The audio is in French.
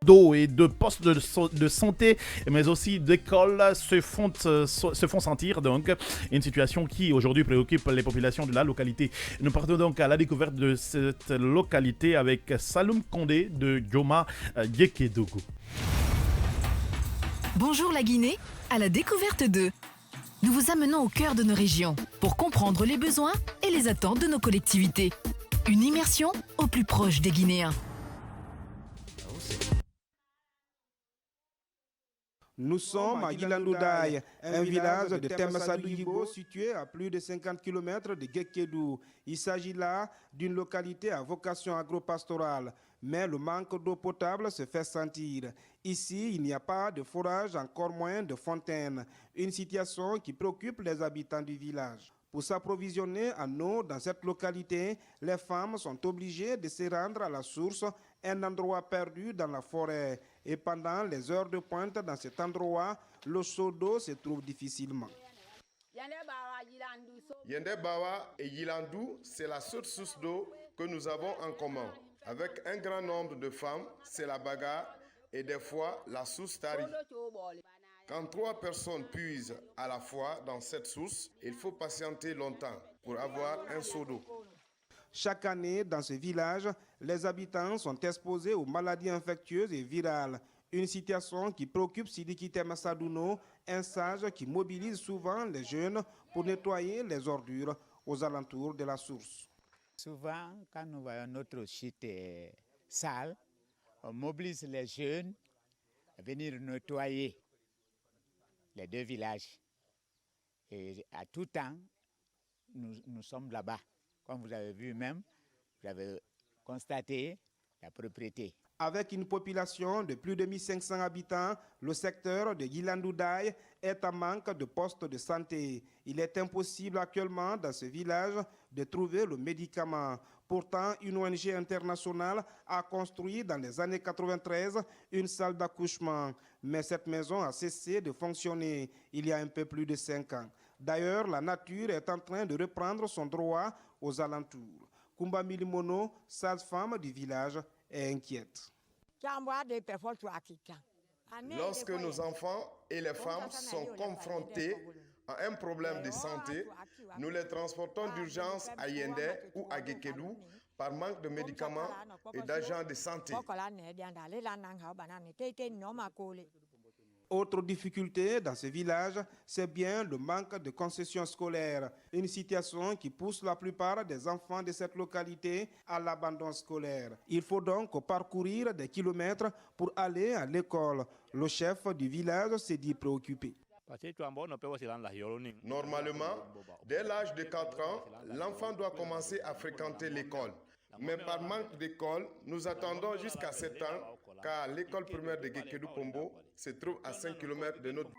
d'eau et de postes de santé, mais aussi d'écoles se font sentir donc une situation qui aujourd'hui préoccupe les populations de la localité. Nous partons donc à la découverte de cette localité avec Saloum Condé de Joma Yekedougou. Bonjour la Guinée, à la découverte de. Nous vous amenons au cœur de nos régions pour comprendre les besoins et les attentes de nos collectivités. Une immersion au plus proche des Guinéens. Nous sommes à Gilandoudaï, un village de Temmassadou-Yibo situé à plus de 50 km de Gekedou. Il s'agit là d'une localité à vocation agro-pastorale, mais le manque d'eau potable se fait sentir. Ici, il n'y a pas de forage, encore moins de fontaine, une situation qui préoccupe les habitants du village. Pour s'approvisionner en eau dans cette localité, les femmes sont obligées de se rendre à la source, un endroit perdu dans la forêt. Et pendant les heures de pointe dans cet endroit, le seau d'eau se trouve difficilement. Yende Bawa et Yilandou, c'est la seule source d'eau que nous avons en commun. Avec un grand nombre de femmes, c'est la bagarre et des fois la source tarie. Quand 3 personnes puisent à la fois dans cette source, il faut patienter longtemps pour avoir un seau d'eau. Chaque année, dans ce village, les habitants sont exposés aux maladies infectieuses et virales. Une situation qui préoccupe Sidiki Temmassadouno, un sage qui mobilise souvent les jeunes pour nettoyer les ordures aux alentours de la source. Souvent, quand nous voyons notre site sale, on mobilise les jeunes à venir nettoyer les 2 villages. Et à tout temps, nous sommes là-bas. Comme vous avez vu même, vous avez constaté la propriété. Avec une population de plus de 1500 habitants, le secteur de Gilandoudaï est en manque de postes de santé. Il est impossible actuellement dans ce village de trouver le médicament. Pourtant, une ONG internationale a construit dans les années 93 une salle d'accouchement. Mais cette maison a cessé de fonctionner il y a un peu plus de 5 ans. D'ailleurs, la nature est en train de reprendre son droit aux alentours. Kumba Milimono, sage-femme du village, est inquiète. Lorsque nos enfants et les femmes sont confrontés à un problème de santé, nous les transportons d'urgence à Yende ou à Gekedou par manque de médicaments et d'agents de santé. Autre difficulté dans ce village, c'est bien le manque de concessions scolaires, une situation qui pousse la plupart des enfants de cette localité à l'abandon scolaire. Il faut donc parcourir des kilomètres pour aller à l'école. Le chef du village s'est dit préoccupé. Normalement, dès l'âge de 4 ans, l'enfant doit commencer à fréquenter l'école. Mais par manque d'école, nous attendons jusqu'à 7 ans, car l'école primaire de Gekedou Pombo se trouve à 5 km de notre...